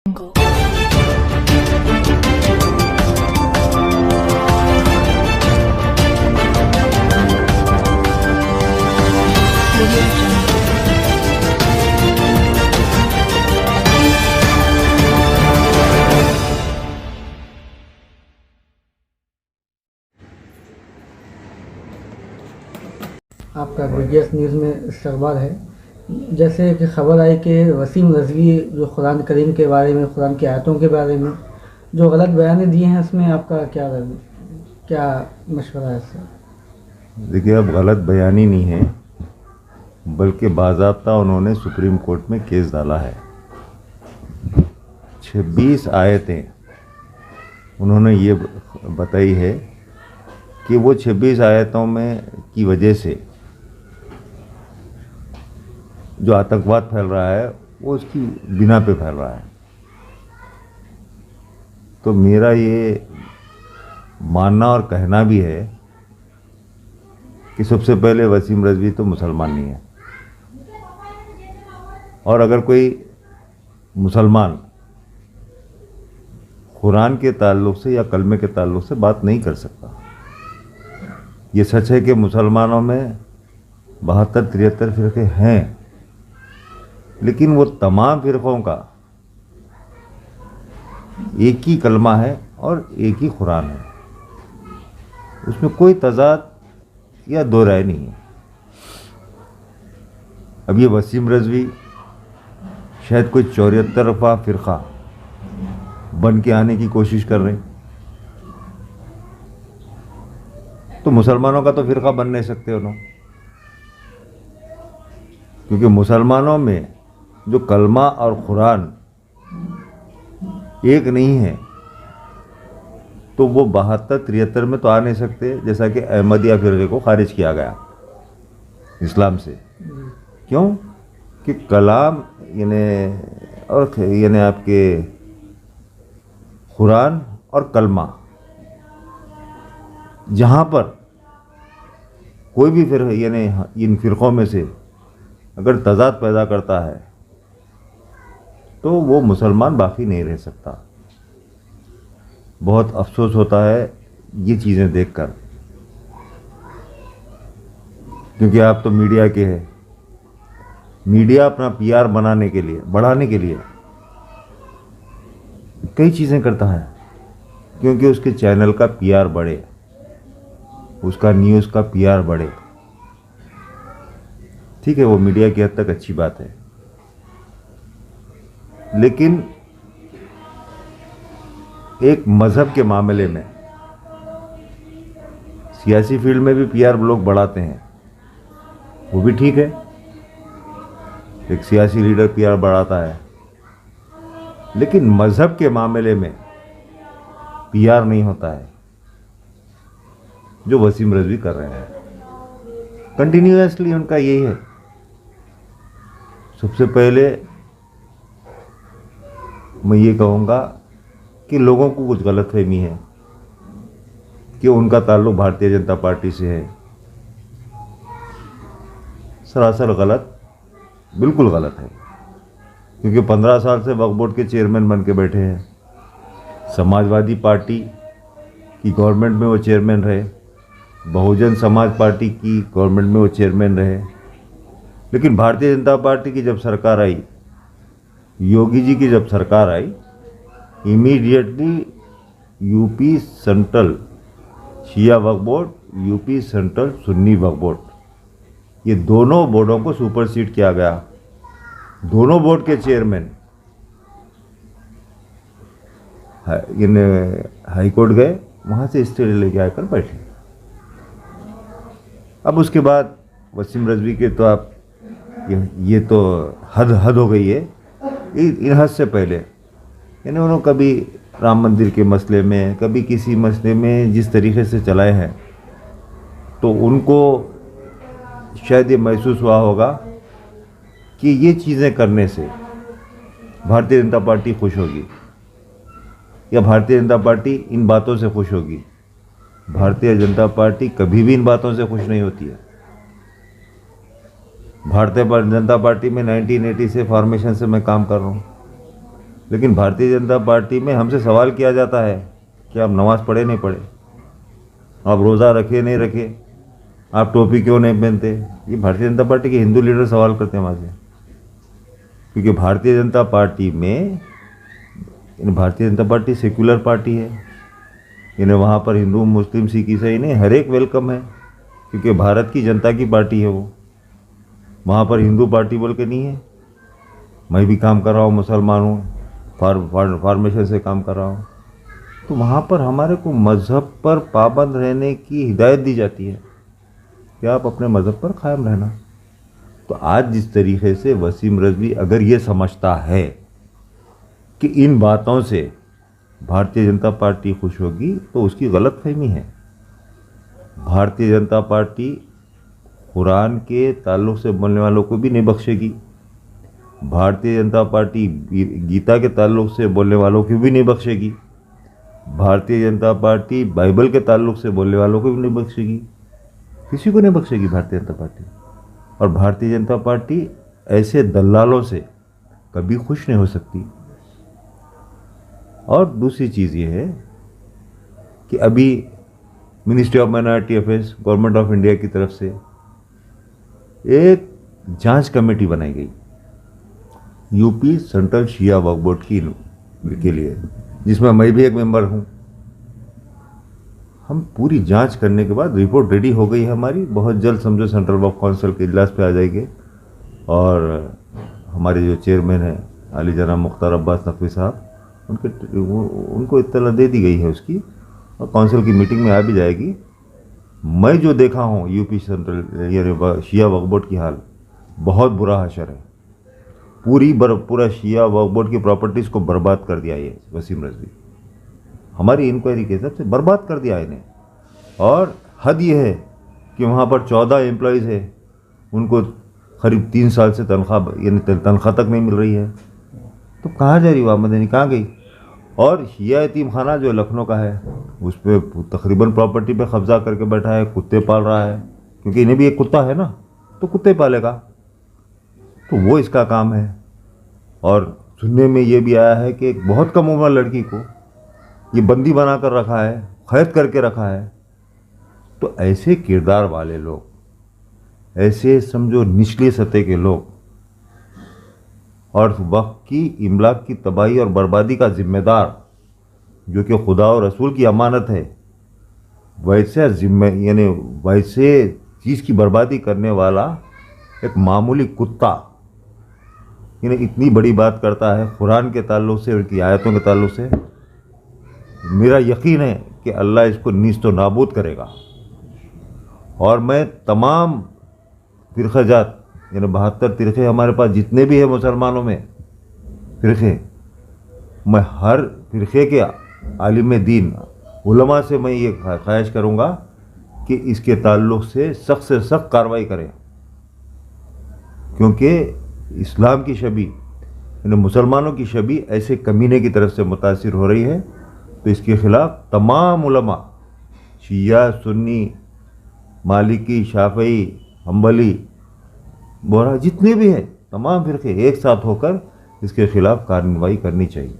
Jungle. Audio Jungle. आपका Gujarat news में इस्तकबाल है। जैसे कि खबर आई कि वसीम रज़वी जो कुरान करीम के बारे में, कुरान की आयतों के बारे में जो गलत बयान दिए हैं, उसमें आपका क्या मशवरा है इससे? देखिए, अब गलत बयानी नहीं है, बल्कि बाज़ाब्ता उन्होंने सुप्रीम कोर्ट में केस डाला है। 26 आयतें उन्होंने ये बताई है कि वो 26 आयतों में की वजह से जो आतंकवाद फैल रहा है वो उसकी बिना पे फैल रहा है। तो मेरा ये मानना और कहना भी है कि सबसे पहले वसीम रज़वी तो मुसलमान नहीं है, और अगर कोई मुसलमान कुरान के ताल्लुक़ से या कलमे के ताल्लुक़ से बात नहीं कर सकता। ये सच है कि मुसलमानों में 72-73 फ़िरक़े हैं, लेकिन वो तमाम फ़िरक़ों का एक ही कलमा है और एक ही कुरान है, उसमें कोई तज़ाद या दो राय नहीं है। अब ये वसीम रज़वी शायद कोई 74वां फ़िरक़ा बन के आने की कोशिश कर रहे हैं, तो मुसलमानों का तो फ़िरक़ा बन नहीं सकते उन्होंने, क्योंकि मुसलमानों में जो कलमा और कुरान एक नहीं है, तो वो 72-73 में तो आ नहीं सकते। जैसा कि अहमदिया फ़िरक़े को खारिज किया गया इस्लाम से। क्यों? कि कलाम यानी आपके कुरान और कलमा, जहाँ पर कोई भी फ़िरक़ा यानी इन फ़िरक़ों में से अगर तज़ाद पैदा करता है तो वो मुसलमान बाकी नहीं रह सकता। बहुत अफसोस होता है ये चीज़ें देखकर, क्योंकि आप तो मीडिया के हैं। मीडिया अपना पीआर बढ़ाने के लिए कई चीज़ें करता है, क्योंकि उसके चैनल का पीआर बढ़े, उसका न्यूज़ का पीआर बढ़े। ठीक है, वो मीडिया की हद तक अच्छी बात है, लेकिन एक मज़हब के मामले में सियासी फील्ड में भी पीआर लोग बढ़ाते हैं, वो भी ठीक है। एक सियासी लीडर पीआर बढ़ाता है, लेकिन मज़हब के मामले में पीआर नहीं होता है, जो वसीम रज़वी कर रहे हैं। कंटिन्यूअसली उनका यही है। सबसे पहले मैं ये कहूँगा कि लोगों को कुछ गलतफहमी है कि उनका ताल्लुक़ भारतीय जनता पार्टी से है। सरासर गलत, बिल्कुल गलत है, क्योंकि 15 साल से वक्फ बोर्ड के चेयरमैन बन के बैठे हैं। समाजवादी पार्टी की गवर्नमेंट में वो चेयरमैन रहे, बहुजन समाज पार्टी की गवर्नमेंट में वो चेयरमैन रहे, लेकिन भारतीय जनता पार्टी की जब सरकार आई, योगी जी की जब सरकार आई, immediately UP central Shia Waqf board, UP central Sunni वक्फ बोर्ड, ये दोनों बोर्डों को सुपरसीड किया गया। दोनों बोर्ड के चेयरमैन हाई कोर्ट गए, वहाँ से स्टे लेके आकर बैठे। अब उसके बाद वसीम रज़वी के तो आप ये तो हद हो गई है। इन हद से पहले यानी उन्होंने कभी राम मंदिर के मसले में, कभी किसी मसले में जिस तरीके से चलाए हैं, तो उनको शायद ये महसूस हुआ होगा कि ये चीज़ें करने से भारतीय जनता पार्टी खुश होगी, या भारतीय जनता पार्टी इन बातों से खुश होगी। भारतीय जनता पार्टी कभी भी इन बातों से खुश नहीं होती है। भारतीय जनता पार्टी में 1980 से फॉर्मेशन से मैं काम कर रहा हूँ। लेकिन भारतीय जनता पार्टी में हमसे सवाल किया जाता है कि आप नमाज़ पढ़े नहीं पढ़े, आप रोज़ा रखे नहीं रखे, आप टोपी क्यों नहीं पहनते। ये भारतीय जनता पार्टी के हिंदू लीडर सवाल करते हैं वहाँ से, क्योंकि भारतीय जनता पार्टी में Bharatiya Janata party secular party है। इन्हें वहाँ पर हिंदू मुस्लिम सिख ईसाई नहीं, हर एक वेलकम है, क्योंकि भारत की जनता की पार्टी है वो। वहाँ पर हिंदू पार्टी बोल के नहीं है। मैं भी काम कर रहा हूँ, मुसलमान हूँ, फार्मेशन से काम कर रहा हूँ, तो वहाँ पर हमारे को मज़हब पर पाबंद रहने की हिदायत दी जाती है कि आप अपने मज़हब पर कायम रहना। तो आज जिस तरीके से वसीम रज़वी अगर ये समझता है कि इन बातों से भारतीय जनता पार्टी खुश होगी, तो उसकी गलतफहमी है। भारतीय जनता पार्टी कुरान के ताल्लुक़ से बोलने वालों को भी नहीं बख्शेगी, भारतीय जनता पार्टी गीता के ताल्लुक़ से बोलने वालों को भी नहीं बख्शेगी, भारतीय जनता पार्टी बाइबल के ताल्लुक़ से बोलने वालों को भी नहीं बख्शेगी, किसी को नहीं बख्शेगी भारतीय जनता पार्टी। और भारतीय जनता पार्टी ऐसे दलालों से कभी खुश नहीं हो सकती। और दूसरी चीज़ ये है कि अभी ministry of minority affairs government of India की तरफ से एक जांच कमेटी बनाई गई UP central Shia Waqf board के लिए, जिसमें मैं भी एक मेंबर हूँ। हम पूरी जांच करने के बाद रिपोर्ट रेडी हो गई है हमारी, बहुत जल्द समझो सेंट्रल वक्फ काउंसिल के इजलास पे आ जाएगी। और हमारे जो चेयरमैन हैं आली जनाब मुख्तार अब्बास नकवी साहब, उनको इत्तला दे दी गई है उसकी, और काउंसिल की मीटिंग में आ भी जाएगी। मैं जो देखा हूँ यूपी सेंट्रल यानी शिया वक्फ बोर्ड की हाल बहुत बुरा हशर है। पूरा शिया वक्फ बोर्ड की प्रॉपर्टीज़ को बर्बाद कर दिया ये वसीम रज़वी, हमारी इंक्वायरी के हिसाब से बर्बाद कर दिया इन्हें। और हद ये है कि वहाँ पर 14 एम्प्लॉयज़ है, उनको करीब 3 साल से तनख्वाह यानी तनख्वाह तक नहीं मिल रही है। तो कहाँ जा रही वो आमदनी, कहाँ गई। और शिया यतीम खाना जो लखनऊ का है, उस पर तकरीबन प्रॉपर्टी पे कब्जा करके बैठा है, कुत्ते पाल रहा है, क्योंकि इन्हें भी एक कुत्ता है ना, तो कुत्ते पालेगा, तो वो इसका काम है। और सुनने में ये भी आया है कि एक बहुत कम उम्र लड़की को ये बंदी बना कर रखा है, कैद करके रखा है। तो ऐसे किरदार वाले लोग, ऐसे समझो निचली सतह के लोग, और वक्त की इमलाक की तबाही और बर्बादी का जिम्मेदार जो कि खुदा और रसूल की अमानत है, वैसे वैसे चीज़ की बर्बादी करने वाला एक मामूली कुत्ता इन्हें इतनी बड़ी बात करता है कुरान के ताल्लुक़ से, उनकी आयतों के ताल्लुक़ से। मेरा यकीन है कि अल्लाह इसको नीस्त व नाबूद करेगा। और मैं तमाम फ़िरक़ाजात यानी 72 फ़िरक़े हमारे पास जितने भी हैं मुसलमानों में फ़िरक़े, मैं हर फ़िरक़े के आलिम दीन उलमा से मैं ये ख्वाहिश करूँगा कि इसके ताल्लुक़ से सख्त कार्रवाई करें, क्योंकि इस्लाम की छवि यानी मुसलमानों की छवि ऐसे कमीने की तरफ से मुतासिर हो रही है। तो इसके ख़िलाफ़ तमाम उलमा, शिया, सुन्नी, मालिकी, शाफ़ई, हम्बली, बोहरा, जितने भी हैं तमाम फ़िरक़े एक साथ होकर इसके ख़िलाफ़ कार्रवाई करनी चाहिए।